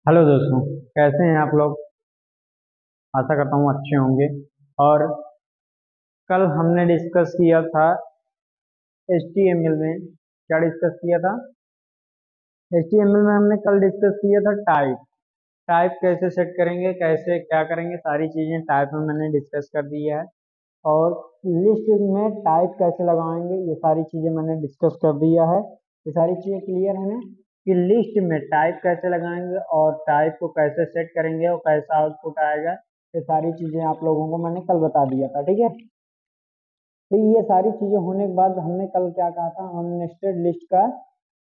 Hello दोस्तों, कैसे हैं आप लोग। आशा करता हूँ अच्छे होंगे। और कल हमने डिस्कस किया था HTML में। क्या डिस्कस किया था? HTML में हमने कल डिस्कस किया था टाइप। टाइप कैसे सेट करेंगे, कैसे क्या करेंगे, सारी चीज़ें टाइप में मैंने डिस्कस कर दिया है। और लिस्ट में टाइप कैसे लगाएंगे, ये सारी चीज़ें मैंने डिस्कस कर दिया है। ये सारी चीज़ें क्लियर है ना, कि लिस्ट में टाइप कैसे लगाएंगे और टाइप को कैसे सेट करेंगे और कैसा आउटपुट आएगा। ये सारी चीज़ें आप लोगों को मैंने कल बता दिया था, ठीक है। तो ये सारी चीज़ें होने के बाद हमने कल क्या कहा था, हम नेस्टेड लिस्ट का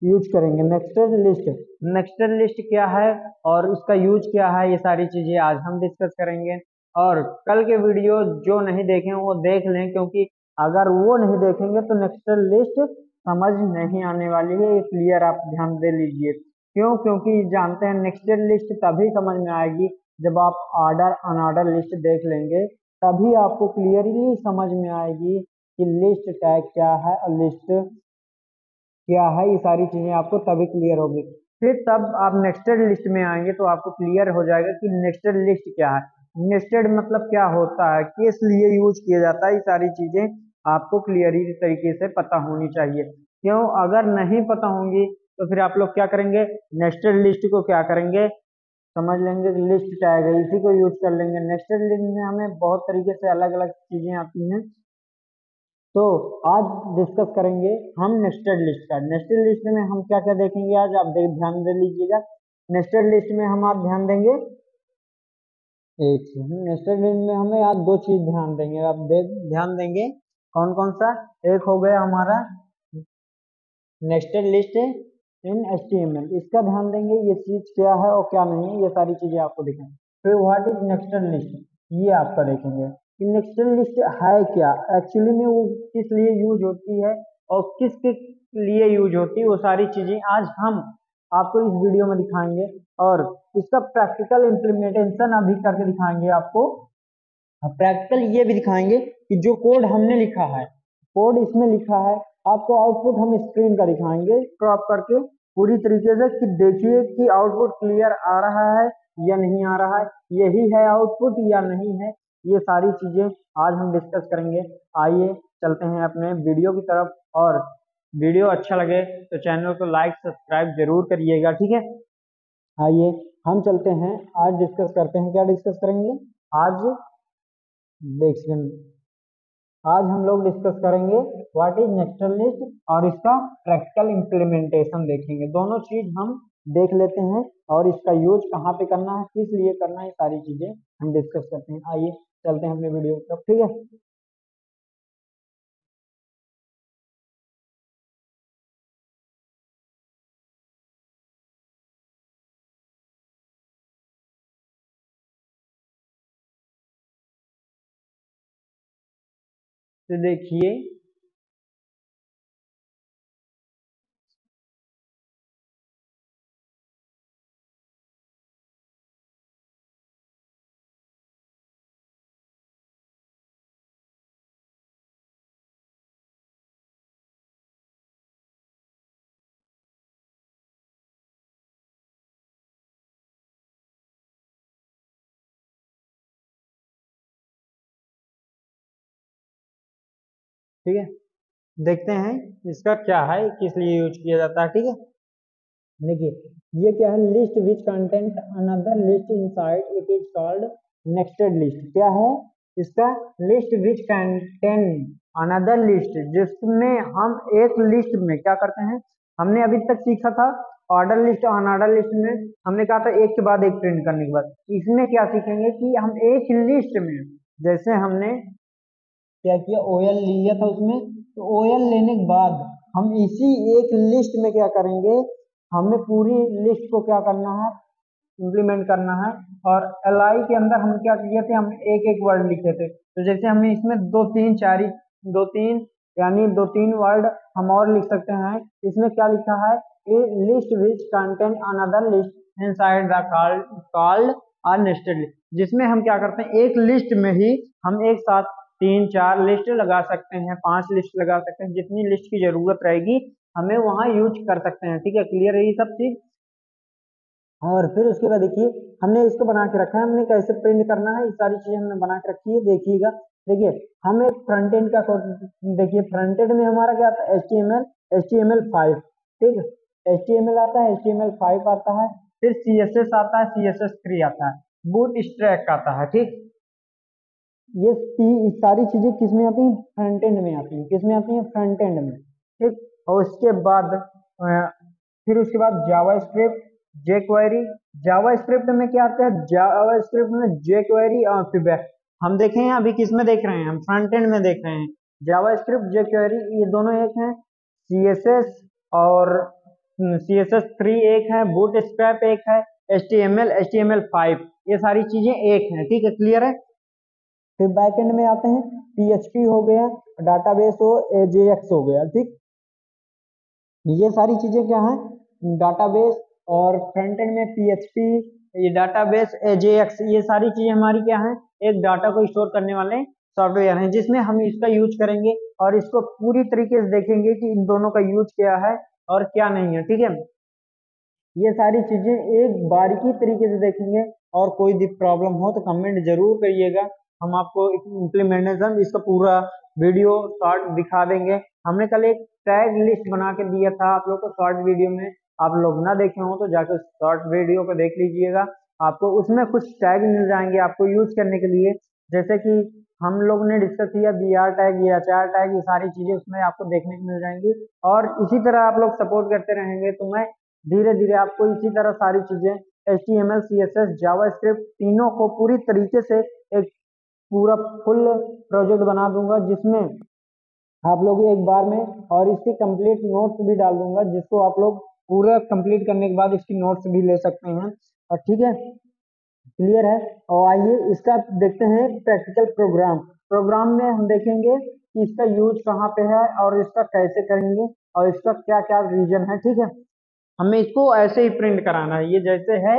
यूज करेंगे। नेक्स्टेड लिस्ट क्या है और उसका यूज क्या है, ये सारी चीजें आज हम डिस्कस करेंगे। और कल के वीडियो जो नहीं देखे वो देख लें, क्योंकि अगर वो नहीं देखेंगे तो नेक्स्टेड लिस्ट समझ नहीं आने वाली है। ये क्लियर आप ध्यान दे लीजिए। क्यों? क्योंकि जानते हैं नेक्स्टेड लिस्ट तभी समझ में आएगी जब आप ऑर्डर अनऑर्डर लिस्ट देख लेंगे, तभी आपको क्लियरली समझ में आएगी कि लिस्ट टैग क्या है और लिस्ट क्या है। ये सारी चीजें आपको तभी क्लियर होगी। फिर तब आप नेक्स्टेड लिस्ट में आएंगे तो आपको क्लियर हो जाएगा कि नेक्स्टेड लिस्ट क्या है, नेक्स्टेड मतलब क्या होता है, किस लिए यूज किया जाता है। ये सारी चीजें आपको क्लियरली तरीके से पता होनी चाहिए। क्यों? अगर नहीं पता होंगी तो फिर आप लोग क्या करेंगे, नेक्स्टेड लिस्ट को क्या करेंगे, समझ लेंगे कि लिस्ट टैग है, इसी को यूज कर लेंगे। नेक्स्टेड लिस्ट में हमें बहुत तरीके से अलग अलग चीजें आती हैं। तो आज डिस्कस करेंगे हम नेस्टेड लिस्ट का। नेस्टेड लिस्ट में हम क्या क्या देखेंगे आज, आप ध्यान दे लीजिएगा। नेस्टेड लिस्ट में हम आज ध्यान देंगे एक चीज, नेस्टेड लिस्ट में हमें आज दो चीज ध्यान देंगे। आप ध्यान देंगे कौन कौन सा। एक हो गया हमारा नेस्टेड लिस्ट इन HTML, इसका ध्यान देंगे, ये चीज क्या है और क्या नहीं है, ये सारी चीजें आपको दिखाएंगे। फिर व्हाट इज नेस्टेड लिस्ट, ये आपका देखेंगे कि नेस्टेड लिस्ट है क्या, एक्चुअली में वो किस लिए यूज होती है और किसके लिए यूज होती है, वो सारी चीजें आज हम आपको इस वीडियो में दिखाएंगे। और इसका प्रैक्टिकल इम्प्लीमेंटेशन अभी करके दिखाएंगे आपको। प्रैक्टिकल ये भी दिखाएंगे कि जो कोड हमने लिखा है, कोड इसमें लिखा है, आपको आउटपुट हम स्क्रीन का दिखाएंगे क्रॉप करके पूरी तरीके से, कि देखिए कि आउटपुट क्लियर आ रहा है या नहीं आ रहा है, यही है आउटपुट या नहीं है। ये सारी चीजें आज हम डिस्कस करेंगे। आइए चलते हैं अपने वीडियो की तरफ। और वीडियो अच्छा लगे तो चैनल को लाइक सब्सक्राइब जरूर करिएगा, ठीक है। आइए हम चलते हैं, आज डिस्कस करते हैं। क्या डिस्कस करेंगे आज, देख आज हम लोग डिस्कस करेंगे व्हाट इज नेस्टेड लिस्ट और इसका प्रैक्टिकल इम्प्लीमेंटेशन देखेंगे। दोनों चीज हम देख लेते हैं और इसका यूज कहाँ पे करना है, किस लिए करना है, सारी चीजें हम डिस्कस करते हैं। आइए चलते हैं अपने वीडियो की तरफ, ठीक है। तो देखिए, ठीक है, देखते हैं इसका क्या है, किस लिए यूज किया जाता है, ठीक है। देखिए ये क्या है, list which content another list inside it is called nested list. क्या है इसका, list which content another list, जिसमें हम एक लिस्ट में क्या करते हैं, हमने अभी तक सीखा था ऑर्डर लिस्ट और अनऑर्डर लिस्ट में हमने कहा था एक के बाद एक प्रिंट करने के बाद। इसमें क्या सीखेंगे कि हम एक लिस्ट में, जैसे हमने क्या किया, OL लिया था उसमें, तो OL लेने के बाद हम इसी एक लिस्ट में क्या करेंगे, हमें पूरी लिस्ट को क्या करना है, इम्प्लीमेंट करना है। और LI के अंदर हम क्या किए थे, हम एक एक वर्ड लिखे थे। तो जैसे हमें इसमें दो तीन चार दो तीन यानी दो तीन वर्ड हम और लिख सकते हैं। इसमें क्या लिखा है, a list which content another list inside the called are nested list, जिसमें हम क्या करते हैं, एक लिस्ट में ही हम एक साथ तीन चार लिस्ट लगा सकते हैं, पांच लिस्ट लगा सकते हैं, जितनी लिस्ट की जरूरत रहेगी हमें वहां यूज कर सकते हैं, ठीक है। क्लियर है ये सब चीज। और फिर उसके बाद देखिए हमने इसको बना के रखा है, हमने कैसे प्रिंट करना है ये सारी चीजें हमने बना के रखी है। देखिएगा, देखिए हम एक फ्रंट एंड का कोड, देखिए फ्रंट एंड में हमारा क्या आता है, HTML5, ठीक है, HTML आता है, HTML5 आता है, फिर CSS आता है, CSS3 आता है, बूटस्ट्रैप आता है, ठीक। ये सारी चीजें किस में आती हैं, फ्रंट एंड में आती हैं, किस में आती हैं, फ्रंट एंड में, ठीक। और उसके बाद फिर उसके बाद जावास्क्रिप्ट, jQuery, जावास्क्रिप्ट में क्या आता है, जावास्क्रिप्ट में jQuery और फीडबैक। हम देखें अभी किस में देख रहे हैं, हम फ्रंट एंड में देख रहे हैं, जावास्क्रिप्ट jQuery ये दोनों एक हैं, CSS और CSS3 एक है, बूटस्ट्रैप एक है, HTML5 ये सारी चीजें एक हैं, ठीक है, क्लियर है। फिर बैक एंड में आते हैं, PHP हो गया, डाटाबेस हो AJAX हो गया, ठीक। ये सारी चीजें क्या है, डाटाबेस, और फ्रंट एंड में PHP, ये डाटाबेस AJAX, ये सारी चीजें हमारी क्या है, एक डाटा को स्टोर करने वाले सॉफ्टवेयर हैं, जिसमें हम इसका यूज करेंगे और इसको पूरी तरीके से देखेंगे कि इन दोनों का यूज क्या है और क्या नहीं है, ठीक है। ये सारी चीजें एक बारीकी तरीके से देखेंगे, और कोई भी प्रॉब्लम हो तो कमेंट जरूर करिएगा, हम आपको इम्प्लीमेंटेशन इसका पूरा वीडियो शॉर्ट दिखा देंगे। हमने कल एक टैग लिस्ट बना के दिया था आप लोग को शॉर्ट वीडियो में, आप लोग ना देखे हो तो जाकर शॉर्ट वीडियो को देख लीजिएगा, आपको उसमें कुछ टैग मिल जाएंगे आपको यूज करने के लिए, जैसे कि हम लोग ने डिस्कस किया BR टैग या HR टैग, ये सारी चीजें उसमें आपको देखने को मिल जाएंगी। और इसी तरह आप लोग सपोर्ट करते रहेंगे तो मैं धीरे धीरे आपको इसी तरह सारी चीजें HTML, CSS, जावास्क्रिप्ट तीनों को पूरी तरीके से एक पूरा फुल प्रोजेक्ट बना दूंगा, जिसमें आप लोग एक बार में, और इसके कंप्लीट नोट्स भी डाल दूंगा, जिसको आप लोग पूरा कंप्लीट करने के बाद इसकी नोट्स भी ले सकते हैं, और ठीक है, क्लियर है। और आइए इसका देखते हैं प्रैक्टिकल प्रोग्राम। प्रोग्राम में हम देखेंगे कि इसका यूज कहाँ पे है और इसका कैसे करेंगे और इसका क्या क्या रीजन है, ठीक है। हमें इसको ऐसे ही प्रिंट कराना है, ये जैसे है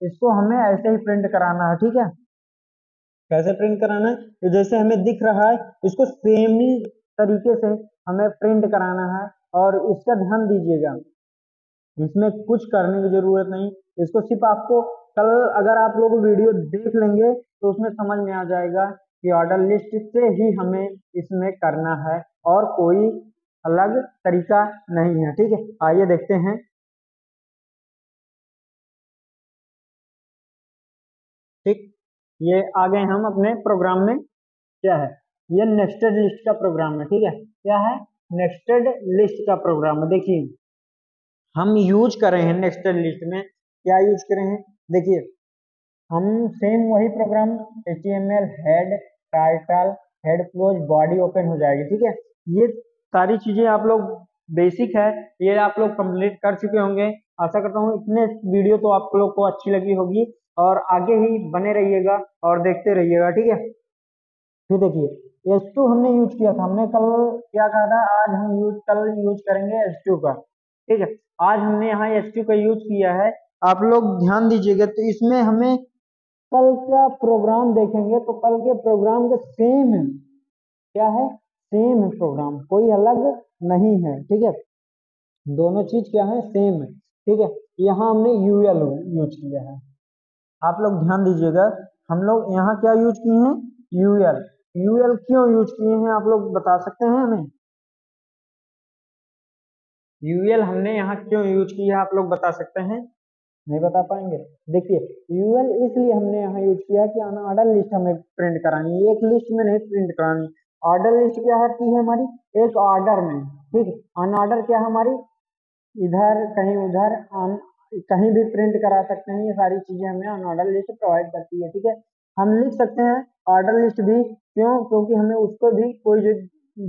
इसको हमें ऐसे ही प्रिंट कराना है, ठीक है। कैसे प्रिंट कराना है, तो जैसे हमें दिख रहा है इसको सेम ही तरीके से हमें प्रिंट कराना है, और इसका ध्यान दीजिएगा, इसमें कुछ करने की जरूरत नहीं, इसको सिर्फ आपको कल अगर आप लोग वीडियो देख लेंगे तो उसमें समझ में आ जाएगा कि ऑर्डर लिस्ट से ही हमें इसमें करना है, और कोई अलग तरीका नहीं है, ठीक है। आइए देखते हैं, ठीक। ये आ गए हम अपने प्रोग्राम में, क्या है, ये नेस्टेड लिस्ट का प्रोग्राम है, ठीक है, क्या है, नेस्टेड लिस्ट का प्रोग्राम है। देखिए हम यूज कर रहे हैं नेस्टेड लिस्ट में, क्या यूज कर रहे हैं, देखिए हम सेम वही program HTML head, title, head close, body open हो जाएगी, ठीक है। ये सारी चीजें आप लोग बेसिक है, ये आप लोग कंप्लीट कर चुके होंगे, आशा करता हूँ इतने वीडियो तो आप लोग को अच्छी लगी होगी, और आगे ही बने रहिएगा और देखते रहिएगा, ठीक है। फिर देखिए H2 हमने यूज किया था, हमने कल क्या कहा था, आज हम कल यूज करेंगे H2 का, ठीक है। आज हमने यहाँ H2 का यूज किया है, आप लोग ध्यान दीजिएगा, तो इसमें हमें कल का प्रोग्राम देखेंगे तो कल के प्रोग्राम के सेम है, क्या है, सेम है प्रोग्राम, कोई अलग नहीं है, ठीक है, दोनों चीज क्या है, सेम है, ठीक है। यहाँ हमने UL यूज किया है, आप लोग ध्यान दीजिएगा, हम लोग यहाँ क्या यूज किए हैं, UL। UL क्यों यूज किए हैं आप लोग बता सकते हैं हमें, UL हमने यहाँ क्यों यूज किया है आप लोग बता सकते हैं, नहीं बता पाएंगे। देखिए UL इसलिए हमने यहाँ यूज किया कि ऑर्डर लिस्ट हमें प्रिंट करानी है, एक लिस्ट में नहीं प्रिंट करानी, ऑर्डर लिस्ट क्या होती है हमारी, एक ऑर्डर में, ठीक है। अनऑर्डर क्या है हमारी, इधर कहीं उधर, हम कहीं भी प्रिंट करा सकते हैं, ये सारी चीजें हमें अनऑर्डर लिस्ट प्रोवाइड करती है, ठीक है। हम लिख सकते हैं ऑर्डर लिस्ट भी, क्यों, क्योंकि हमें उसको भी कोई जो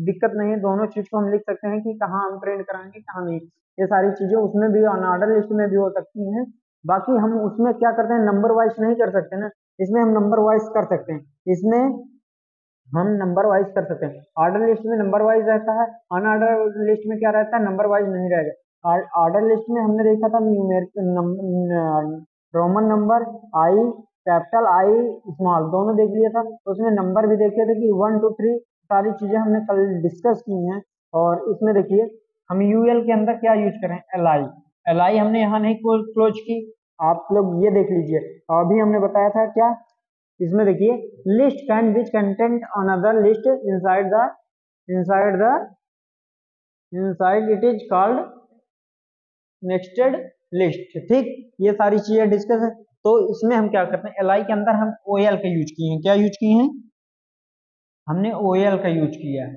दिक्कत नहीं है, दोनों चीज को हम लिख सकते हैं कि कहाँ हम प्रिंट कराएंगे कहाँ नहीं, ये सारी चीजें उसमें भी अनऑर्डर लिस्ट में भी हो सकती हैं। बाकी हम उसमें क्या करते हैं, नंबर वाइज नहीं कर सकते ना, इसमें हम नंबर वाइज कर सकते हैं, इसमें हम नंबर वाइज कर सकते हैं, ऑर्डर लिस्ट में नंबर वाइज रहता है, अनऑर्डर लिस्ट में क्या रहता है, नंबर वाइज नहीं रहेगा। ऑर्डर लिस्ट में हमने देखा था रोमन नंबर, आई कैपिटल, आई स्मॉल, दोनों देख लिया था, तो उसमें नंबर भी देखे थे कि 1 2 3 सारी चीजें हमने कल डिस्कस की हैं। और इसमें देखिए हम UL के अंदर क्या यूज करें, LI, LI हमने यहाँ नहीं क्लोज की, आप लोग ये देख लीजिए, अभी हमने बताया था क्या, इसमें देखिए list can which content another list inside the inside it is called nested list. ठीक, ये सारी चीजें डिस्कस है। तो इसमें हम क्या करते हैं, एल के अंदर हम ओएल का यूज किए हैं। क्या यूज किए हैं, हमने ओएल का यूज किया है।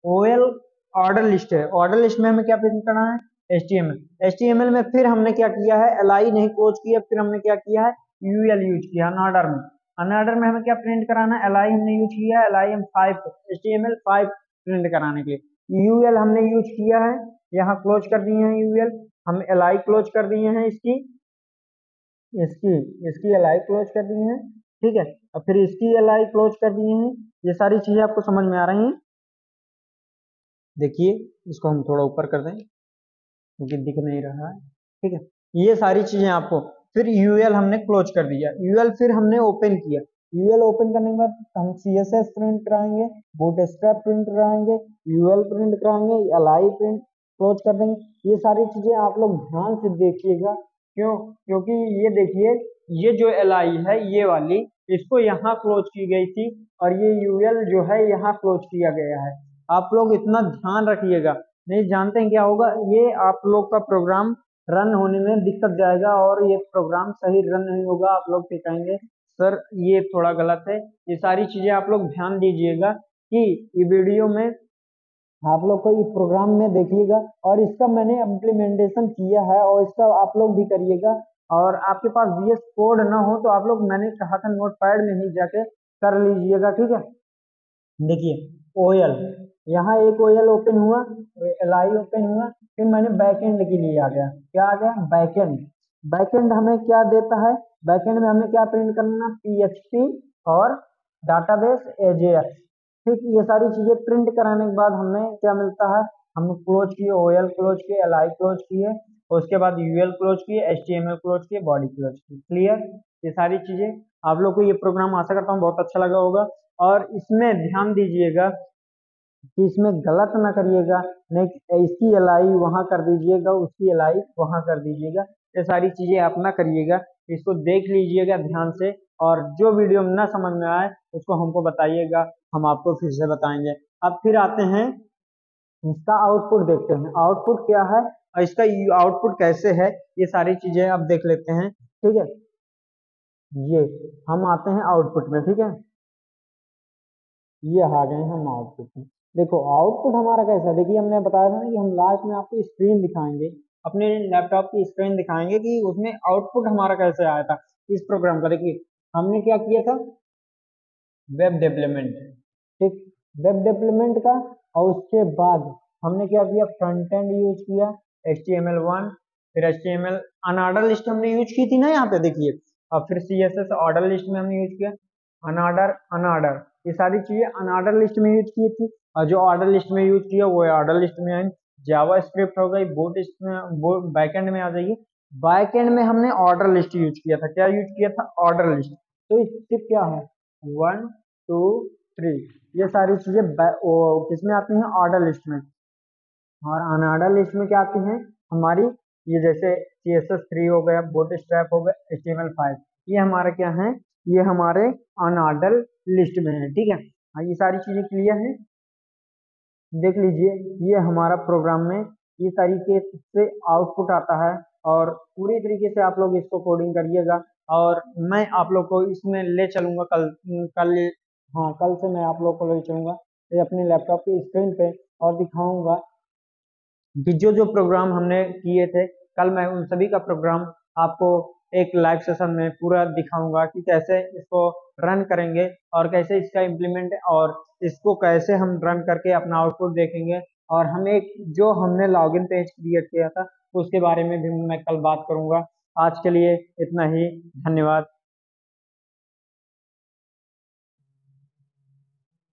ओएल ऑर्डर लिस्ट है। ऑर्डर लिस्ट में हमें क्या प्रिंट करना है, एचटीएमएल में फिर हमने क्या किया है, एल नहीं क्लोज किया, फिर हमने क्या किया है, यूएल यूज किया अनऑर्डर में। अनऑर्डर में हमें क्या प्रिंट कराना है, एल हमने यूज किया है, एल5 HTML5 प्रिंट कराने के लिए। यूएल हमने यूज किया है, यहाँ क्लोज कर दिए हैं यूएल, हम एल क्लोज कर दिए हैं, इसकी इसकी इसकी एल क्लोज कर दिए हैं। ठीक है, और फिर इसकी एल क्लोज कर दिए हैं। ये सारी चीजें आपको समझ में आ रही हैं। देखिए इसको हम थोड़ा ऊपर कर दें क्योंकि दिख नहीं रहा है। ठीक है, ये सारी चीजें आपको, फिर यूएल हमने क्लोज कर दिया, यूएल फिर हमने ओपन किया। यूएल ओपन करने के बाद हम सीएसएस प्रिंट कराएंगे, बूटस्ट्रैप प्रिंट कराएंगे, यूएल प्रिंट कराएंगे, एल प्रिंट क्लोज कर देंगे। ये सारी चीजें आप लोग ध्यान से देखिएगा। क्यों, क्योंकि ये देखिए, ये जो एल है ये वाली, इसको यहाँ क्लोज की गई थी और ये यूएल जो है यहाँ क्लोज किया गया है। आप लोग इतना ध्यान रखिएगा, नहीं जानते हैं क्या होगा, ये आप लोग का प्रोग्राम रन होने में दिक्कत जाएगा और ये प्रोग्राम सही रन नहीं होगा। आप लोग कहेंगे सर ये थोड़ा गलत है। ये सारी चीजें आप लोग ध्यान दीजिएगा कि ये वीडियो में आप लोग को इस प्रोग्राम में देखिएगा और इसका मैंने इम्प्लीमेंटेशन किया है और इसका आप लोग भी करिएगा। और आपके पास VS कोड ना हो तो आप लोग, मैंने कहा था नोटपैड में ही जाके कर लीजिएगा। ठीक है, देखिए ओएल, यहाँ एक ओएल ओपन हुआ, एल ओपन हुआ, फिर मैंने बैकएंड के लिए आ गया। क्या आ गया, बैकएंड। बैकएंड हमें क्या देता है, बैकएंड में हमें क्या प्रिंट करना, PHP और डाटाबेस AJAX। ठीक, ये सारी चीजें प्रिंट कराने के बाद हमें क्या मिलता है, हम क्लोज किए, ओएल क्लोज किए, एल क्लोज किए, उसके बाद यूएल क्लोज किए, HTML क्लोज किए, बॉडी क्लोज की। क्लियर, ये सारी चीजें। आप लोग को ये प्रोग्राम आशा करता हूँ बहुत अच्छा लगा होगा। और इसमें ध्यान दीजिएगा कि इसमें गलत ना करिएगा, नहीं इसकी एल वहां कर दीजिएगा, उसकी एल वहां कर दीजिएगा। ये सारी चीजें आप ना करिएगा, इसको देख लीजिएगा ध्यान से। और जो वीडियो में ना समझ में आए उसको हमको बताइएगा, हम आपको फिर से बताएंगे। अब फिर आते हैं, इसका आउटपुट देखते हैं, आउटपुट क्या है और इसका आउटपुट कैसे है, ये सारी चीजें अब देख लेते हैं। ठीक है, ये हम आते हैं आउटपुट में। ठीक है, ये आ गए हम आउटपुट में। देखो आउटपुट हमारा कैसा है, देखिए हमने बताया था ना कि हम लास्ट में आपको स्क्रीन दिखाएंगे, अपने लैपटॉप की स्क्रीन दिखाएंगे कि उसमें आउटपुट हमारा कैसे आया था इस प्रोग्राम का। देखिए हमने क्या किया था, वेब डेवलपमेंट। ठीक, वेब डेवलपमेंट का, और उसके बाद हमने क्या किया, फ्रंट एंड यूज किया, HTML1, फिर HTML अनऑर्डर लिस्ट हमने यूज की थी ना यहाँ पे देखिए, और फिर CSS ऑर्डर लिस्ट में हमने यूज किया, अनऑर्डर अनऑर्डर, ये सारी चीजें अनऑर्डर लिस्ट में यूज की थी। और जो ऑर्डर लिस्ट में यूज किया वो ऑर्डर लिस्ट में आई। जावा स्क्रिप्ट हो गई, बैकएंड में आ जाइए। बैकएंड में हमने ऑर्डर लिस्ट यूज किया था। क्या यूज किया था, ऑर्डर लिस्ट। तो स्टेप क्या है, 1 2 3, ये सारी चीजें किसमें आती हैं, ऑर्डर लिस्ट में। और अनऑर्डर लिस्ट में क्या आती हैं हमारी, ये जैसे CSS3 हो गया, बूटस्ट्रैप हो गया, HTML5, ये हमारे क्या है, ये हमारे अनऑर्डर लिस्ट में है। ठीक है, हाँ ये सारी चीजें क्लियर है। देख लीजिए ये हमारा प्रोग्राम में ये तरीके से आउटपुट आता है और पूरी तरीके से आप लोग इसको कोडिंग करिएगा। और मैं आप लोग को इसमें ले चलूंगा कल कल हाँ कल से मैं आप लोग को ले चलूंगा ये अपने लैपटॉप की स्क्रीन पे और दिखाऊंगा कि जो जो प्रोग्राम हमने किए थे कल, मैं उन सभी का प्रोग्राम आपको एक लाइव सेशन में पूरा दिखाऊंगा कि कैसे इसको रन करेंगे और कैसे इसका इम्प्लीमेंट, और इसको कैसे हम रन करके अपना आउटपुट देखेंगे। और हम एक जो हमने लॉगिन पेज क्रिएट किया था उसके बारे में भी मैं कल बात करूंगा। आज के लिए इतना ही, धन्यवाद।